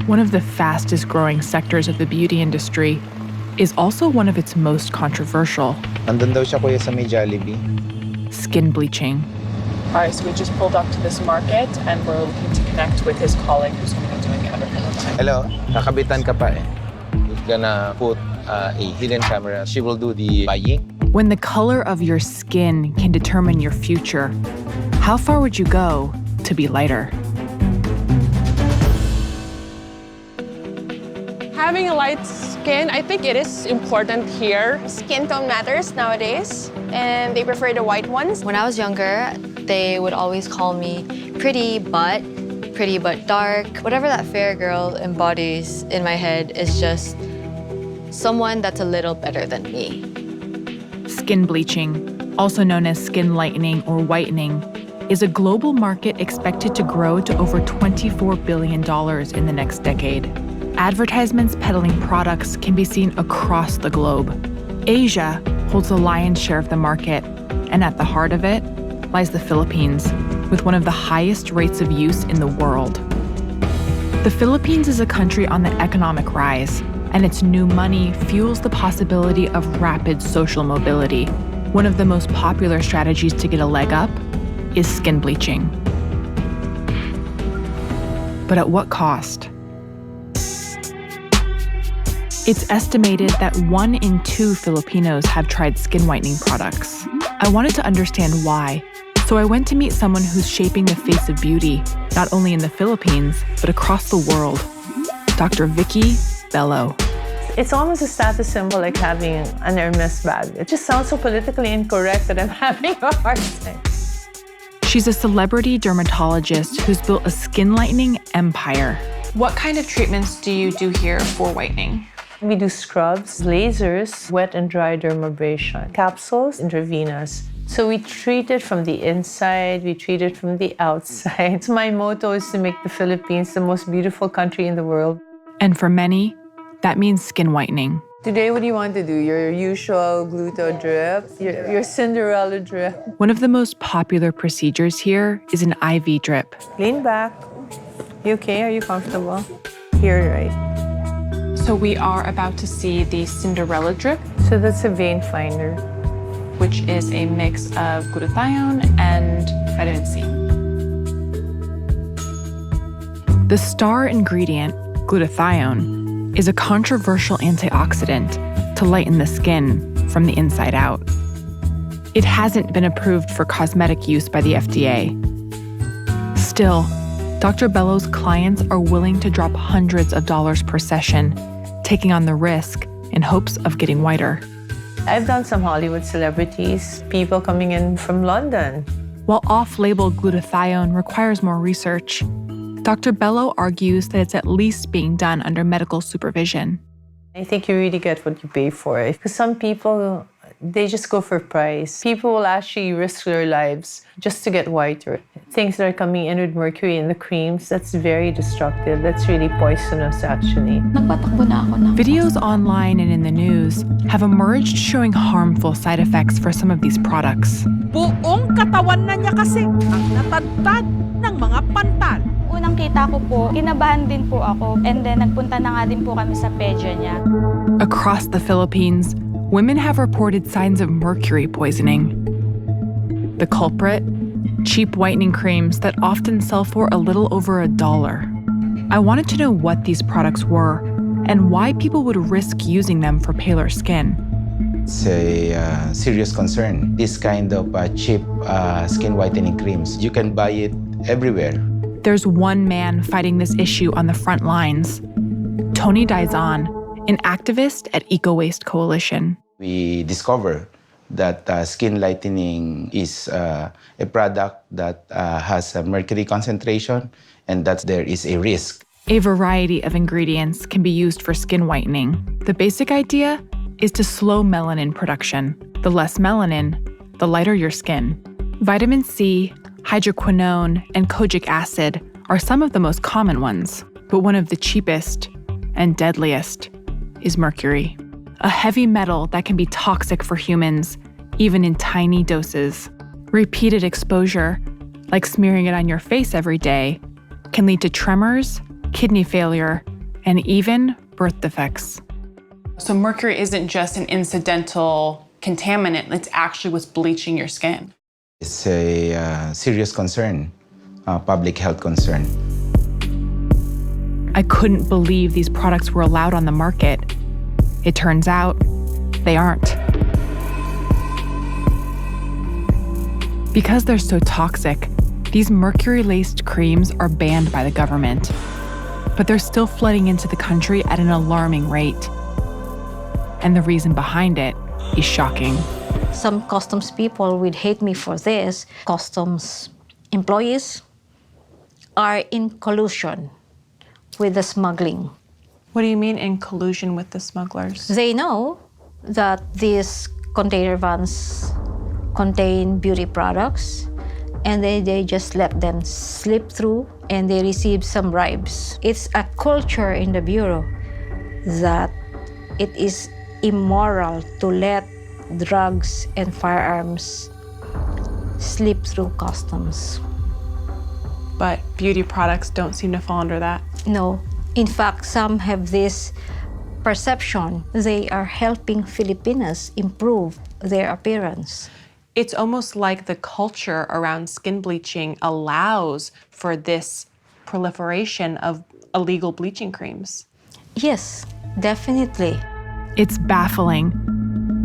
one of the fastest growing sectors of the beauty industry, is also one of its most controversial. Nandun daw siya kuya sa may Jollibee. Skin bleaching. All right, so we just pulled up to this market and we're looking to connect with his colleague who's going to be doing it under her time. Hello, kakabitan ka pa eh. We're gonna put a hidden camera. She will do the buying. When the color of your skin can determine your future, how far would you go to be lighter? Having a light skin, I think it is important here. Skin tone matters nowadays, and they prefer the white ones. When I was younger, they would always call me pretty but dark. Whatever that fair girl embodies in my head is just someone that's a little better than me. Skin bleaching, also known as skin lightening or whitening, is a global market expected to grow to over $24 billion in the next decade. Advertisements peddling products can be seen across the globe. Asia holds the lion's share of the market, and at the heart of it lies the Philippines, with one of the highest rates of use in the world. The Philippines is a country on the economic rise, and its new money fuels the possibility of rapid social mobility. One of the most popular strategies to get a leg up is skin bleaching. But at what cost? It's estimated that 1 in 2 Filipinos have tried skin whitening products. I wanted to understand why, so I went to meet someone who's shaping the face of beauty, not only in the Philippines, but across the world. Dr. Vicky Bello. It's almost a status symbol like having an Hermes bag. It just sounds so politically incorrect that I'm having a hard time. She's a celebrity dermatologist who's built a skin lightening empire. What kind of treatments do you do here for whitening? We do scrubs, lasers, wet and dry dermabrasion, capsules, intravenous. So we treat it from the inside, we treat it from the outside. So my motto is to make the Philippines the most beautiful country in the world. And for many, that means skin whitening. Today, what do you want to do? Your usual gluto drip? Your Cinderella drip? One of the most popular procedures here is an IV drip. Lean back. You okay? Are you comfortable? Here, right? So we are about to see the Cinderella drip, So that's a vein finder. which is a mix of glutathione and vitamin C. The star ingredient, glutathione, is a controversial antioxidant to lighten the skin from the inside out. It hasn't been approved for cosmetic use by the FDA. Still, Dr. Bello's clients are willing to drop hundreds of dollars per session, taking on the risk in hopes of getting whiter. I've done some Hollywood celebrities, people coming in from London. While off-label glutathione requires more research, Dr. Bello argues that it's at least being done under medical supervision. I think you really get what you pay for. Because some people, they just go for price. People will actually risk their lives just to get whiter. Things that are coming in with mercury in the creams, that's very destructive. That's really poisonous, actually. Videos online and in the news have emerged showing harmful side effects for some of these products. Buong katawan na niya kasi ang natadtad ng mga pantal. Unang kita ko po, kinabahan din po ako. And then nagpunta na nga din po kami sa pedya niya. Across the Philippines, women have reported signs of mercury poisoning. The culprit? Cheap whitening creams that often sell for a little over $1. I wanted to know what these products were and why people would risk using them for paler skin. It's a serious concern. This kind of cheap skin whitening creams, you can buy it everywhere. There's one man fighting this issue on the front lines. Tony Dizon, an activist at Eco Waste Coalition. We discover that skin lightening is a product that has a mercury concentration and that there is a risk. A variety of ingredients can be used for skin whitening. The basic idea is to slow melanin production. The less melanin, the lighter your skin. Vitamin C, hydroquinone, and kojic acid are some of the most common ones, but one of the cheapest and deadliest is mercury, a heavy metal that can be toxic for humans, even in tiny doses. Repeated exposure, like smearing it on your face every day, can lead to tremors, kidney failure, and even birth defects. So mercury isn't just an incidental contaminant, it's actually what's bleaching your skin. It's a serious concern, public health concern. I couldn't believe these products were allowed on the market. It turns out they aren't. Because they're so toxic, these mercury-laced creams are banned by the government. But they're still flooding into the country at an alarming rate. And the reason behind it is shocking. Some customs people would hate me for this. Customs employees are in collusion with the smuggling. What do you mean in collusion with the smugglers? They know that these container vans contain beauty products, and they just let them slip through, and they receive some bribes. It's a culture in the Bureau that it is immoral to let drugs and firearms slip through customs. But beauty products don't seem to fall under that. No. In fact, some have this perception they are helping Filipinas improve their appearance. It's almost like the culture around skin bleaching allows for this proliferation of illegal bleaching creams. Yes, definitely. It's baffling.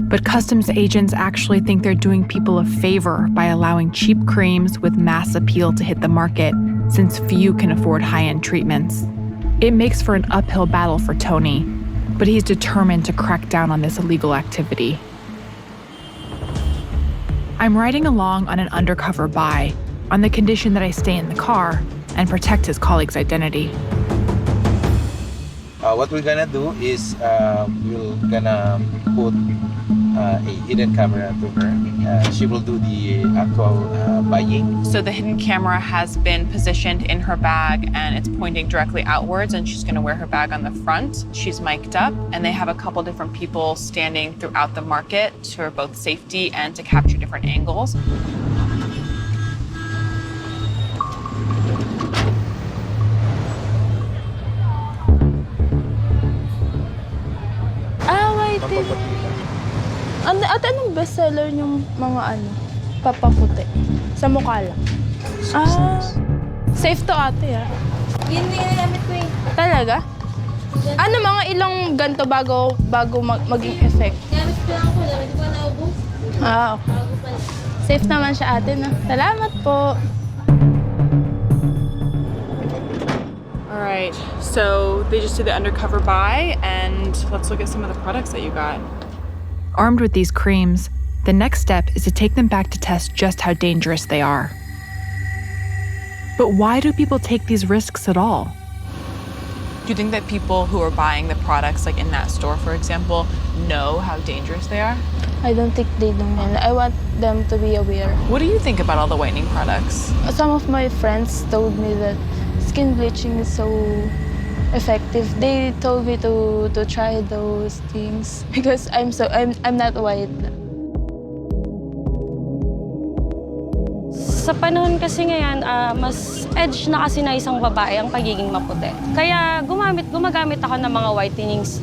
But customs agents actually think they're doing people a favor by allowing cheap creams with mass appeal to hit the market, since few can afford high-end treatments. It makes for an uphill battle for Tony, but he's determined to crack down on this illegal activity. I'm riding along on an undercover buy, on the condition that I stay in the car and protect his colleague's identity. What we're gonna do is we're gonna put a hidden camera to her. She will do the actual buying. So the hidden camera has been positioned in her bag and it's pointing directly outwards, and she's gonna wear her bag on the front. She's mic'd up, and they have a couple different people standing throughout the market for both safety and to capture different angles. Ate, anong bestseller yung mga papaputi? Sa mukha lang. Safe to ate Yun na ginamit ko Talaga? Ano mga ilang ganto bago maging effect? Gamit ko lang ko, hindi ko naubos. Okay. Safe naman siya ate na. Salamat po. All right, so they just did the undercover buy, and let's look at some of the products that you got. Armed with these creams, the next step is to take them back to test just how dangerous they are. But why do people take these risks at all? Do you think that people who are buying the products, like in that store, for example, know how dangerous they are? I don't think they know, and I want them to be aware. What do you think about all the whitening products? Some of my friends told me that skin bleaching is so effective. They told me to try those things because I'm not white. Sa panahon kasi ngayon, mas edge na kasi na isang babae ang pagiging maputi. Kaya gumagamit ako ng mga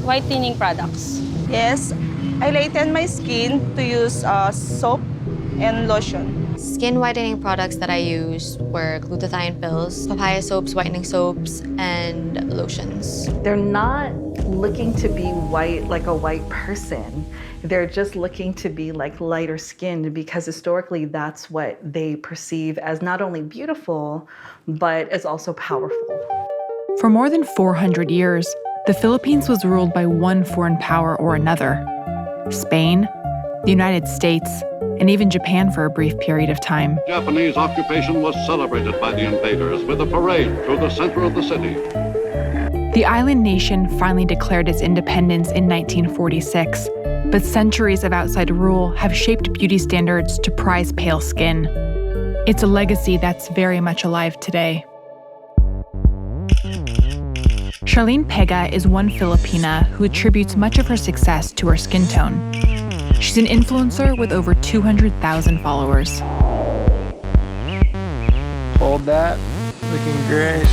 whitening products. Yes, I lighten my skin to use soap and lotion. Skin whitening products that I used were glutathione pills, papaya soaps, whitening soaps, and lotions. They're not looking to be white like a white person. They're just looking to be like lighter skinned because historically that's what they perceive as not only beautiful, but as also powerful. For more than 400 years, the Philippines was ruled by one foreign power or another. Spain, the United States, and even Japan for a brief period of time. Japanese occupation was celebrated by the invaders with a parade through the center of the city. The island nation finally declared its independence in 1946, but centuries of outside rule have shaped beauty standards to prize pale skin. It's a legacy that's very much alive today. Charlene Pega is one Filipina who attributes much of her success to her skin tone. She's an influencer with over 200,000 followers. Hold that, looking great.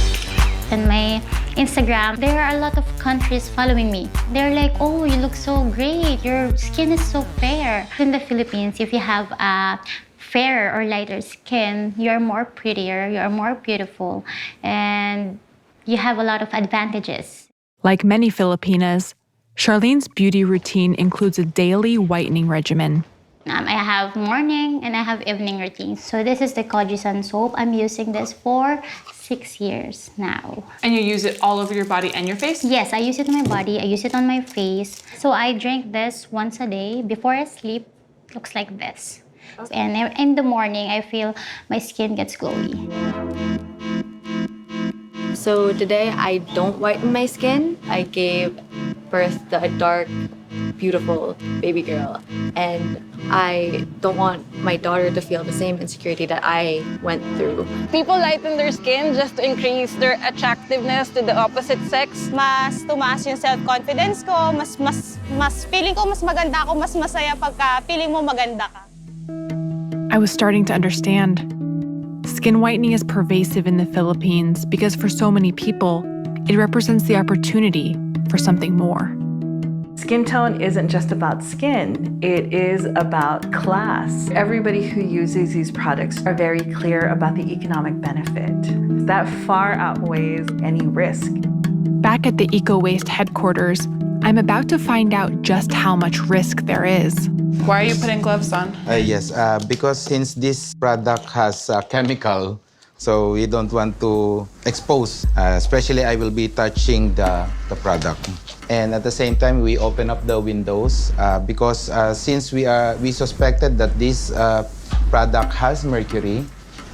In my Instagram, there are a lot of countries following me. They're like, oh, you look so great. Your skin is so fair. In the Philippines, if you have a fairer or lighter skin, you're more prettier, you're more beautiful, and you have a lot of advantages. Like many Filipinas, Charlene's beauty routine includes a daily whitening regimen. I have morning and I have evening routines. So this is the Kojisan soap. I'm using this for 6 years now. And you use it all over your body and your face? Yes, I use it on my body, I use it on my face. So I drink this once a day. Before I sleep, looks like this. Okay. And in the morning, I feel my skin gets glowy. So today, I don't whiten my skin. I gave birth to a dark, beautiful baby girl. And I don't want my daughter to feel the same insecurity that I went through. People lighten their skin just to increase their attractiveness to the opposite sex. Mas tumaas yung self-confidence ko, mas feeling ko mas maganda ako, mas masaya pagka feeling mo maganda ka. I was starting to understand. Skin whitening is pervasive in the Philippines because for so many people, it represents the opportunity for something more. Skin tone isn't just about skin, it is about class. Everybody who uses these products are very clear about the economic benefit. That far outweighs any risk. Back at the Eco Waste headquarters, I'm about to find out just how much risk there is. Why are you putting gloves on? Yes, because since this product has a chemical, so we don't want to expose. Especially I will be touching the product. And at the same time, we open up the windows because since we suspected that this product has mercury,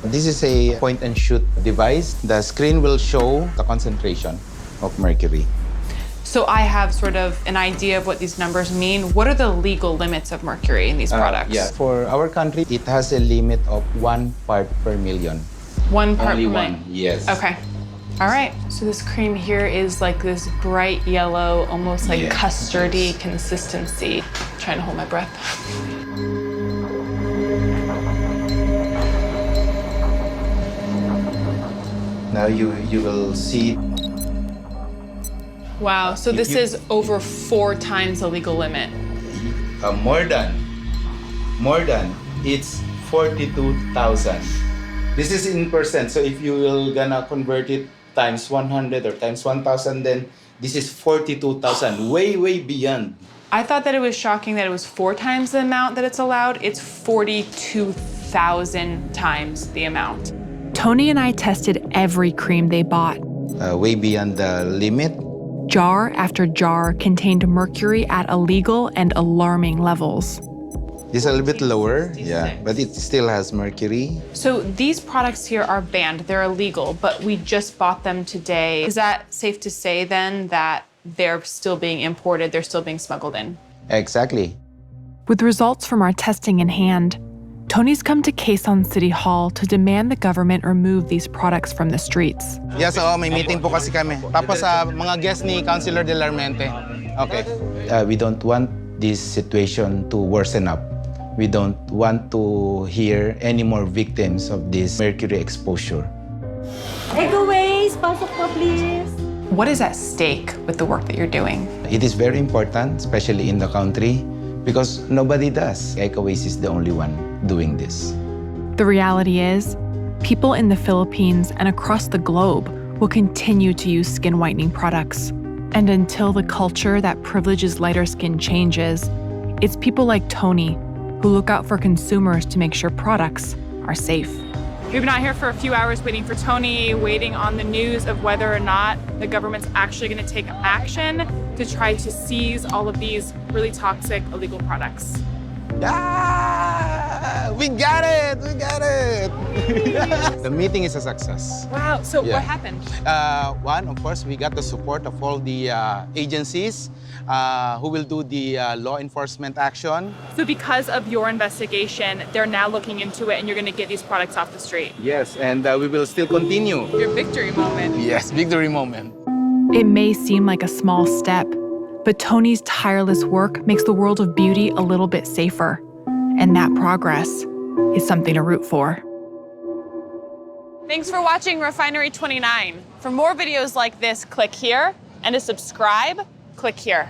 this is a point-and-shoot device. The screen will show the concentration of mercury. So I have sort of an idea of what these numbers mean. What are the legal limits of mercury in these products? Yeah, for our country, it has a limit of 1 part per million. 1 part Only per one, million? yes. Okay. All right. So this cream here is like this bright yellow, almost like custardy consistency. I'm trying to hold my breath. Now you will see. Wow. So this is over 4 times the legal limit. More than. It's 42,000. This is in percent. So if you will gonna convert it times 100 or times 1,000, then this is 42,000. Way beyond. I thought that it was shocking that it was 4 times the amount that it's allowed. It's 42,000 times the amount. Tony and I tested every cream they bought. Way beyond the limit. Jar after jar contained mercury at illegal and alarming levels. This is a little bit lower, yeah, but it still has mercury. So these products here are banned, they're illegal, but we just bought them today. Is that safe to say then that they're still being imported, they're still being smuggled in? Exactly. With results from our testing in hand, Tony's come to Quezon City Hall to demand the government remove these products from the streets. Yes, may meeting po kasi kami. Tapos mga guests ni Councilor De Larmente. Okay. We don't want this situation to worsen up. We don't want to hear any more victims of this mercury exposure. Takeaways, pasok po please. What is at stake with the work that you're doing? It is very important, especially in the country, because nobody does. Ecowaste is the only one doing this. The reality is, people in the Philippines and across the globe will continue to use skin whitening products. And until the culture that privileges lighter skin changes, it's people like Tony who look out for consumers to make sure products are safe. We've been out here for a few hours waiting for Tony, waiting on the news of whether or not the government's actually going to take action to try to seize all of these really toxic illegal products. Yeah! We got it! The meeting is a success. Wow, so what happened? One, of course, we got the support of all the agencies who will do the law enforcement action. So because of your investigation, they're now looking into it and you're going to get these products off the street. Yes, and we will still continue. Your victory moment. Yes, victory moment. It may seem like a small step, but Tony's tireless work makes the world of beauty a little bit safer. And that progress is something to root for. Thanks for watching Refinery 29. For more videos like this, click here, and to subscribe, click here.